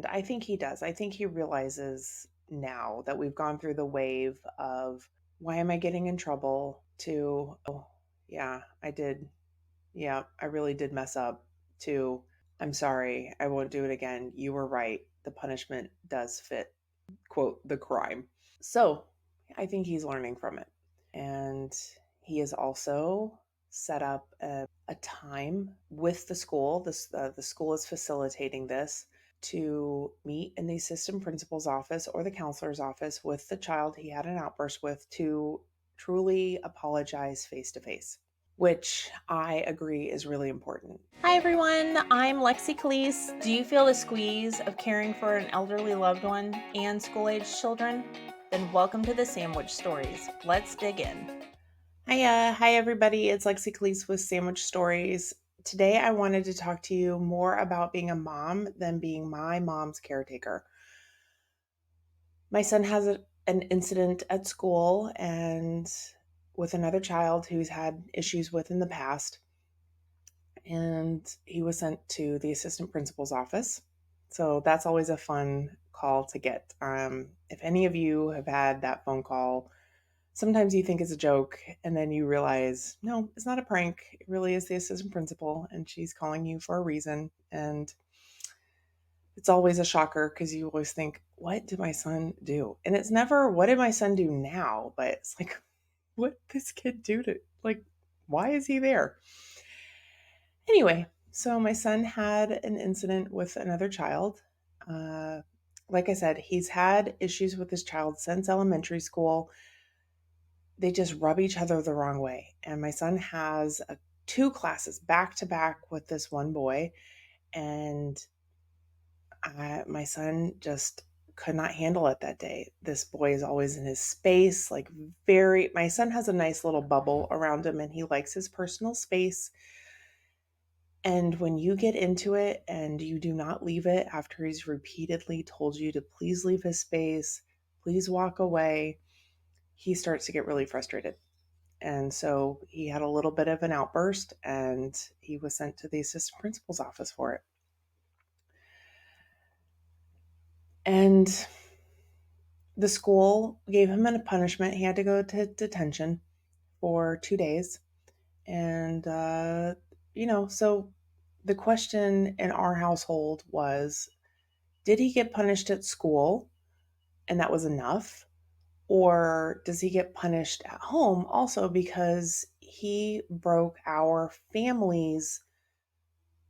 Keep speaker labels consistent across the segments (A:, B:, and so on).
A: And I think he does. I think he realizes now that we've gone through the wave of, why am I getting in trouble, to, oh, yeah, I did. Yeah, I really did mess up, to, I'm sorry, I won't do it again. You were right. The punishment does fit, quote, the crime. So I think he's learning from it. And he has also set up a time with the school. The school is facilitating this, to meet in the assistant principal's office or the counselor's office with the child he had an outburst with, to truly apologize face to face, which I agree is really important. Hi everyone, I'm Lexie Callies. Do you feel the squeeze of caring for an elderly loved one and school-aged children? Then welcome to the Sandwich Stories. Let's dig in. Hi everybody, it's Lexie Callies with Sandwich Stories. Today I wanted to talk to you more about being a mom than being my mom's caretaker. My son has an incident at school and with another child who's had issues with in the past, and he was sent to the assistant principal's office. So that's always a fun call to get. If any of you have had that phone call, sometimes you think it's a joke and then you realize, no, it's not a prank. It really is the assistant principal and she's calling you for a reason. And it's always a shocker because you always think, what did my son do? And it's never, what did my son do now? But it's like, what did this kid do to, like, why is he there? Anyway, so my son had an incident with another child. Uh, like I said, he's had issues with his child since elementary school. They just rub each other the wrong way. And my son has two classes back to back with this one boy. And my son just could not handle it that day. This boy is always in his space, like my son has a nice little bubble around him and he likes his personal space. And when you get into it and you do not leave it after he's repeatedly told you to please leave his space, please walk away, he starts to get really frustrated. And so he had a little bit of an outburst and he was sent to the assistant principal's office for it. And the school gave him a punishment. He had to go to detention for 2 days. And, so the question in our household was, did he get punished at school and that was enough? Or does he get punished at home also because he broke our family's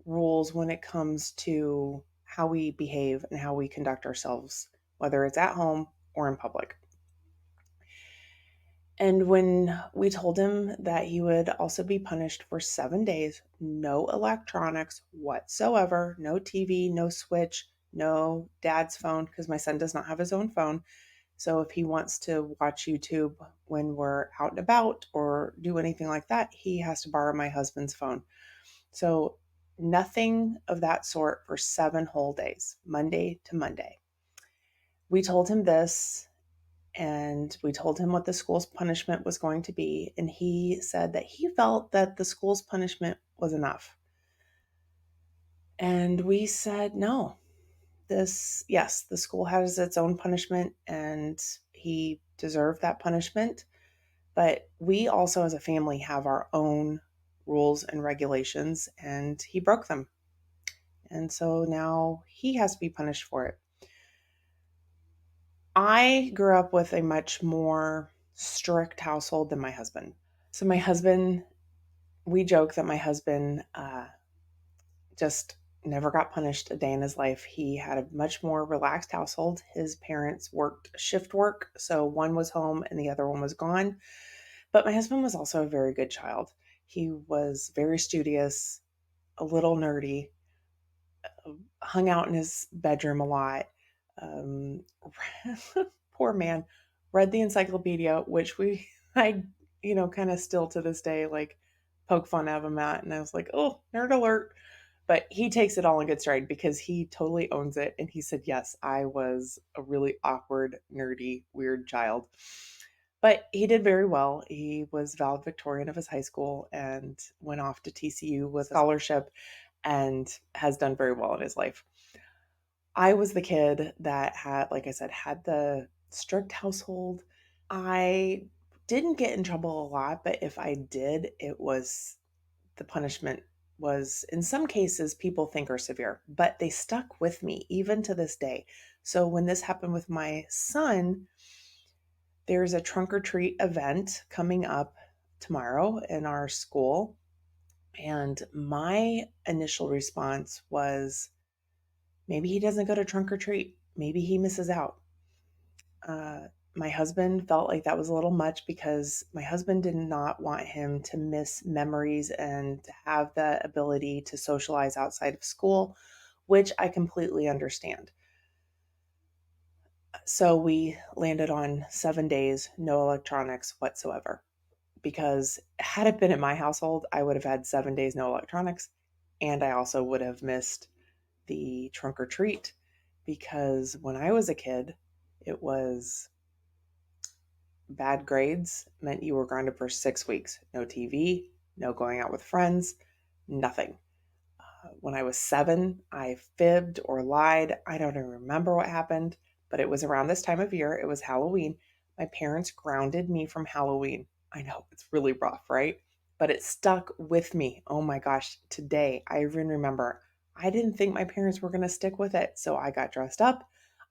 A: rules when it comes to how we behave and how we conduct ourselves, whether it's at home or in public? And when we told him that he would also be punished for 7 days, no electronics whatsoever, no TV, no switch, no dad's phone, because my son does not have his own phone. So if he wants to watch YouTube when we're out and about or do anything like that, he has to borrow my husband's phone. So nothing of that sort for 7 whole days, Monday to Monday. We told him this and we told him what the school's punishment was going to be. And he said that he felt that the school's punishment was enough. And we said, no, yes, the school has its own punishment and he deserved that punishment. But we also as a family have our own rules and regulations and he broke them. And so now he has to be punished for it. I grew up with a much more strict household than my husband. So we joke that my husband just never got punished a day in his life. He had a much more relaxed household. His parents worked shift work, so one was home and the other one was gone. But my husband was also a very good child. He was very studious, a little nerdy, hung out in his bedroom a lot. Um, poor man, read the encyclopedia, which I, kind of still to this day, like poke fun of him at. And I was like, oh, nerd alert. But he takes it all in good stride because he totally owns it. And he said, yes, I was a really awkward, nerdy, weird child. But he did very well. He was valedictorian of his high school and went off to TCU with a scholarship and has done very well in his life. I was the kid that had, like I said, had the strict household. I didn't get in trouble a lot, but if I did, it was the punishment was, in some cases, people think are severe, but they stuck with me even to this day. So when this happened with my son, there's a trunk or treat event coming up tomorrow in our school. And my initial response was maybe he doesn't go to trunk or treat. Maybe he misses out. Uh, my husband felt like that was a little much because my husband did not want him to miss memories and to have the ability to socialize outside of school, which I completely understand. So we landed on 7 days, no electronics whatsoever. Because had it been in my household, I would have had 7 days, no electronics. And I also would have missed the trunk or treat because when I was a kid, it was bad grades meant you were grounded for 6 weeks. No TV, no going out with friends, nothing. When I was 7, I fibbed or lied. I don't even remember what happened, but it was around this time of year. It was Halloween. My parents grounded me from Halloween. I know it's really rough, right? But it stuck with me. Oh my gosh, today I even remember I didn't think my parents were going to stick with it. So I got dressed up.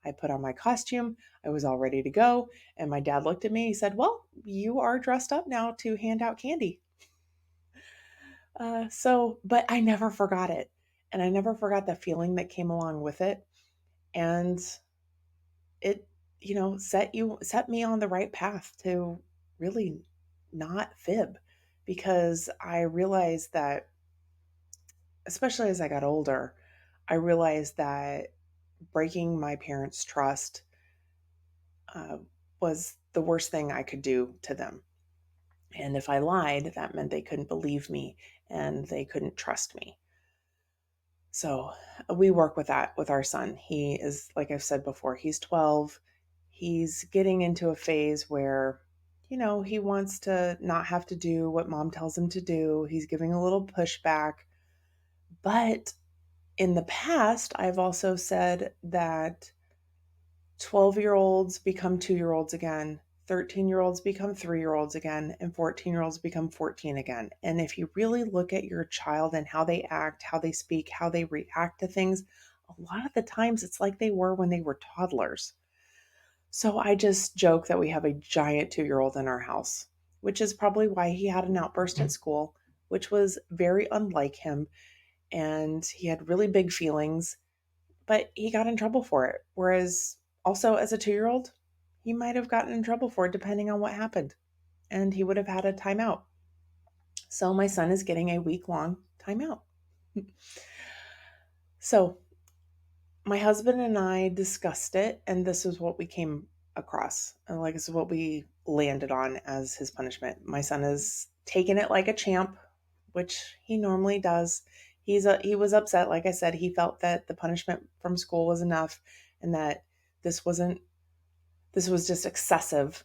A: I put on my costume. I was all ready to go. And my dad looked at me. He said, "Well, you are dressed up now to hand out candy." But I never forgot it. And I never forgot the feeling that came along with it. And it, set me on the right path to really not fib because I realized that, especially as I got older, I realized that breaking my parents' trust uh, was the worst thing I could do to them. And if I lied, that meant they couldn't believe me and they couldn't trust me. So we work with that with our son. He is, like I've said before, he's 12. He's getting into a phase where, he wants to not have to do what mom tells him to do. He's giving a little pushback. But in the past, I've also said that 12-year-olds become 2-year-olds again. 13-year-olds become 3-year-olds again, and 14-year-olds become 14 again. And if you really look at your child and how they act, how they speak, how they react to things, a lot of the times it's like they were when they were toddlers. So I just joke that we have a giant 2-year-old in our house, which is probably why he had an outburst at school, which was very unlike him. And he had really big feelings, but he got in trouble for it. Whereas also as a 2-year-old, he might have gotten in trouble for it depending on what happened, and he would have had a timeout. So my son is getting a week-long timeout. So my husband and I discussed it, and this is what we came across. And like, this is what we landed on as his punishment. My son has taken it like a champ, which he normally does. He was upset. Like I said, he felt that the punishment from school was enough and that this wasn't this was just excessive.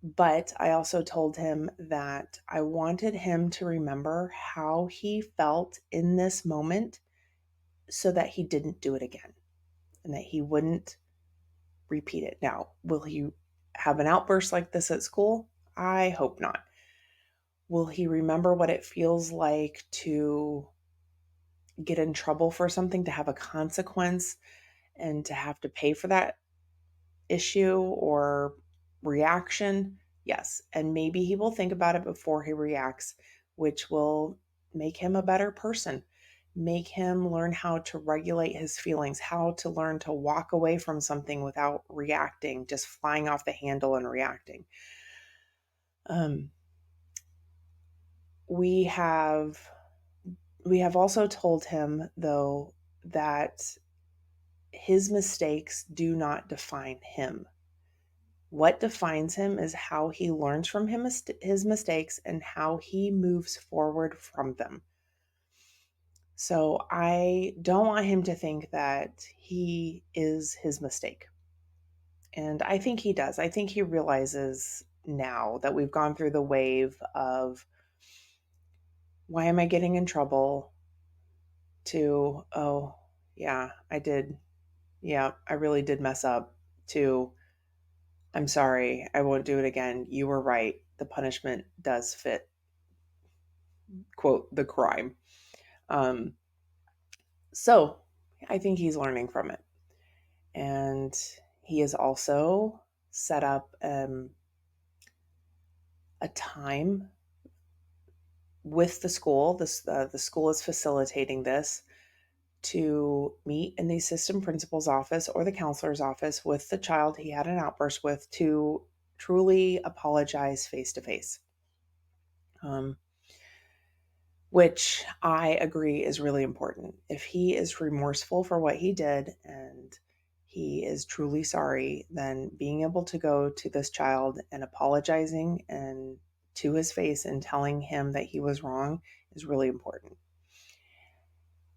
A: But I also told him that I wanted him to remember how he felt in this moment so that he didn't do it again and that he wouldn't repeat it. Now, will he have an outburst like this at school? I hope not. Will he remember what it feels like to get in trouble for something, to have a consequence, and to have to pay for that issue or reaction? Yes. And maybe he will think about it before he reacts, which will make him a better person, make him learn how to regulate his feelings, how to learn to walk away from something without reacting, just flying off the handle and reacting. Um, we have we have also told him though that his mistakes do not define him. What defines him is how he learns from his mistakes and how he moves forward from them. So I don't want him to think that he is his mistake. And I think he does. I think he realizes now that we've gone through the wave of why am I getting in trouble to, oh, yeah, I did. yeah, I really did mess up, to I'm sorry, I won't do it again. You were right. The punishment does fit, quote, the crime. Um, so I think he's learning from it. And he has also set up a time with the school. The school is facilitating this, to meet in the assistant principal's office or the counselor's office with the child he had an outburst with, to truly apologize face to face. Which I agree is really important. If he is remorseful for what he did and he is truly sorry, then being able to go to this child and apologizing and to his face and telling him that he was wrong is really important.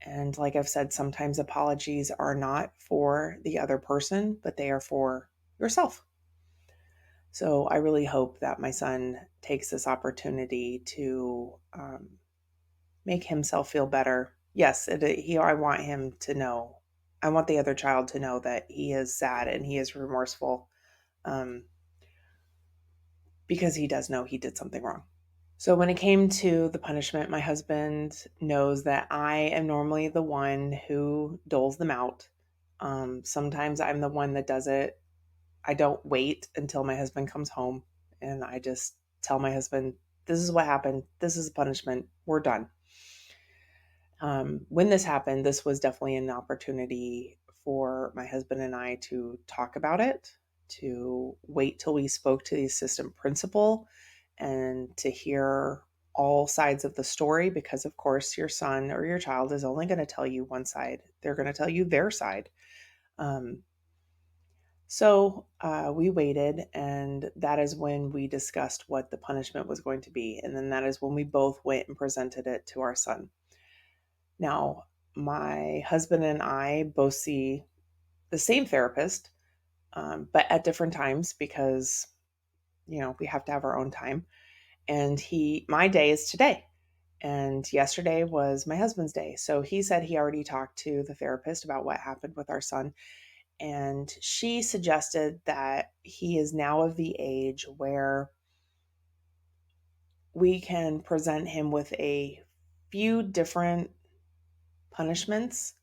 A: And like I've said, sometimes apologies are not for the other person, but they are for yourself. So I really hope that my son takes this opportunity to make himself feel better. Yes, I want him to know. I want the other child to know that he is sad and he is remorseful, um, because he does know he did something wrong. So when it came to the punishment, my husband knows that I am normally the one who doles them out. Sometimes I'm the one that does it. I don't wait until my husband comes home, and I just tell my husband, this is what happened. This is the punishment. We're done. When this happened, this was definitely an opportunity for my husband and I to talk about it, to wait till we spoke to the assistant principal and to hear all sides of the story, because, of course, your son or your child is only going to tell you one side. They're going to tell you their side. So we waited, and that is when we discussed what the punishment was going to be. And then that is when we both went and presented it to our son. Now, my husband and I both see the same therapist, but at different times, because, we have to have our own time. And my day is today. And yesterday was my husband's day. So he said he already talked to the therapist about what happened with our son. And she suggested that he is now of the age where we can present him with a few different punishments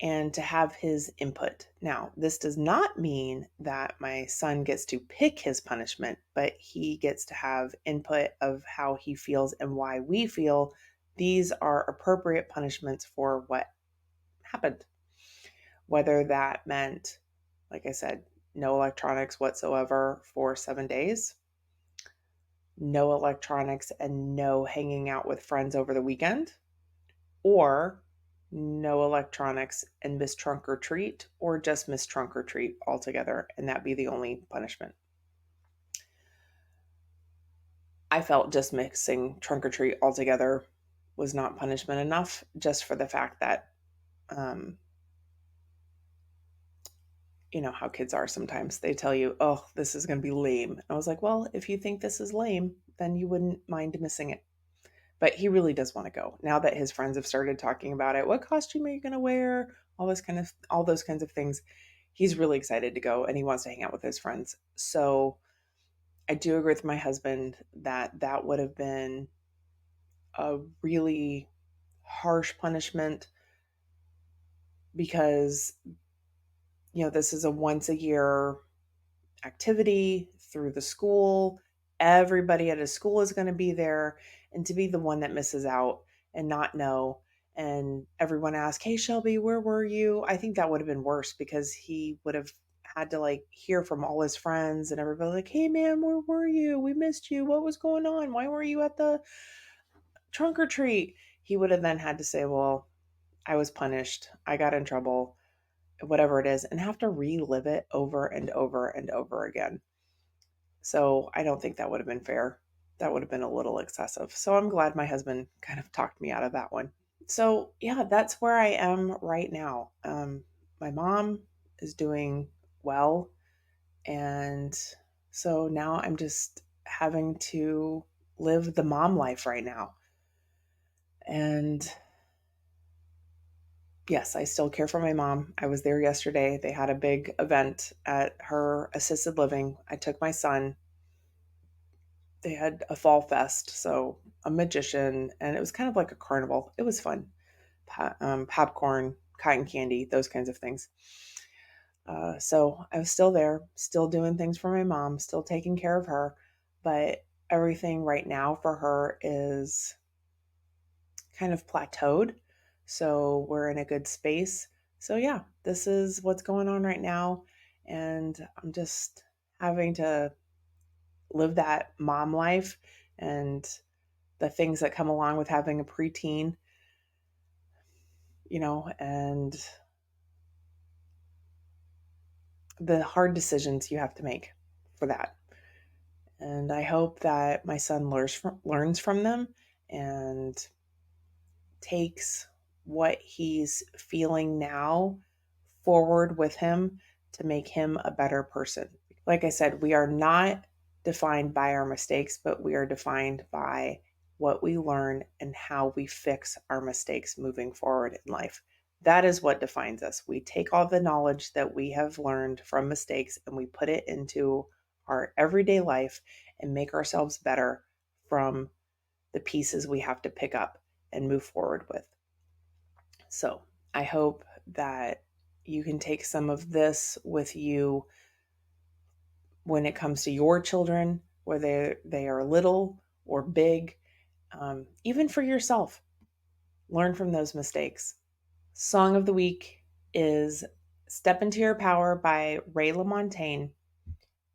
A: and to have his input. Now, this does not mean that my son gets to pick his punishment, but he gets to have input of how he feels and why we feel these are appropriate punishments for what happened. Whether that meant, like I said, no electronics whatsoever for 7 days, no electronics and no hanging out with friends over the weekend, or no electronics and miss trunk or treat, or just miss trunk or treat altogether, and that be the only punishment. I felt just mixing trunk or treat altogether was not punishment enough, just for the fact that, you know how kids are sometimes. They tell you, oh, this is going to be lame. And I was like, well, if you think this is lame, then you wouldn't mind missing it. But he really does want to go. Now that his friends have started talking about it, what costume are you going to wear? All those kinds of things. He's really excited to go and he wants to hang out with his friends. So I do agree with my husband that that would have been a really harsh punishment, because, this is a once a year activity through the school. Everybody at his school is going to be there. And to be the one that misses out and not know, and everyone ask, hey, Shelby, where were you? I think that would have been worse, because he would have had to hear from all his friends and everybody like, hey, man, where were you? We missed you. What was going on? Why were you at the trunk or treat? He would have then had to say, well, I was punished. I got in trouble, whatever it is, and have to relive it over and over and over again. So I don't think that would have been fair. That would have been a little excessive. So I'm glad my husband kind of talked me out of that one. So yeah, that's where I am right now. My mom is doing well. And so now I'm just having to live the mom life right now. And Yes, I still care for my mom. I was there yesterday. They had a big event at her assisted living. I took my son. They had a fall fest, so a magician, and it was kind of like a carnival. It was fun. Popcorn, cotton candy, those kinds of things. So I was still there, still doing things for my mom, still taking care of her, but everything right now for her is kind of plateaued. So we're in a good space. So yeah, this is what's going on right now. And I'm just having to live that mom life and the things that come along with having a preteen, and the hard decisions you have to make for that. And I hope that my son learns from them and takes what he's feeling now forward with him to make him a better person. Like I said, we are not defined by our mistakes, but we are defined by what we learn and how we fix our mistakes moving forward in life. That is what defines us. We take all the knowledge that we have learned from mistakes and we put it into our everyday life and make ourselves better from the pieces we have to pick up and move forward with. So I hope that you can take some of this with you when it comes to your children, whether they are little or big, even for yourself. Learn from those mistakes. Song of the week is Step Into Your Power by LaMontagne.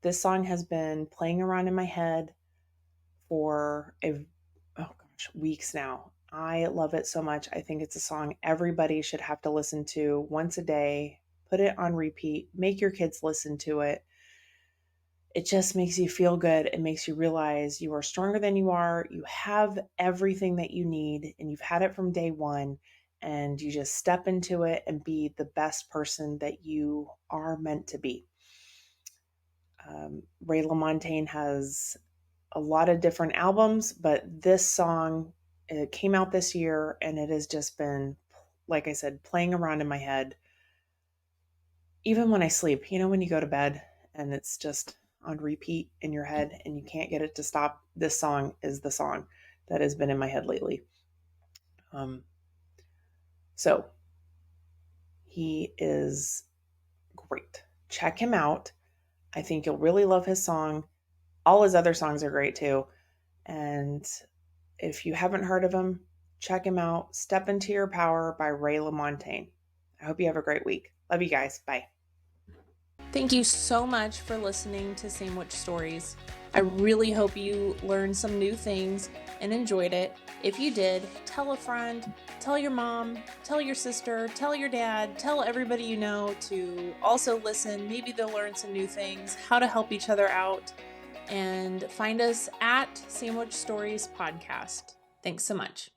A: This song has been playing around in my head for weeks now. I love it so much. I think it's a song everybody should have to listen to once a day. Put it on repeat. Make your kids listen to it. It just makes you feel good. It makes you realize you are stronger than you are. You have everything that you need, and you've had it from day one. And you just step into it and be the best person that you are meant to be. LaMontagne has a lot of different albums, but this song, it came out this year and it has just been, like I said, playing around in my head. Even when I sleep, when you go to bed and it's just on repeat in your head and you can't get it to stop, this song is the song that has been in my head lately. So he is great. Check him out. I think you'll really love his song. All his other songs are great too. And if you haven't heard of him, check him out. Step Into Your Power by LaMontagne. I hope you have a great week. Love you guys. Bye. Thank you so much for listening to Sandwich Stories. I really hope you learned some new things and enjoyed it. If you did, tell a friend, tell your mom, tell your sister, tell your dad, tell everybody you know to also listen. Maybe they'll learn some new things, how to help each other out, and find us at Sandwich Stories Podcast. Thanks so much.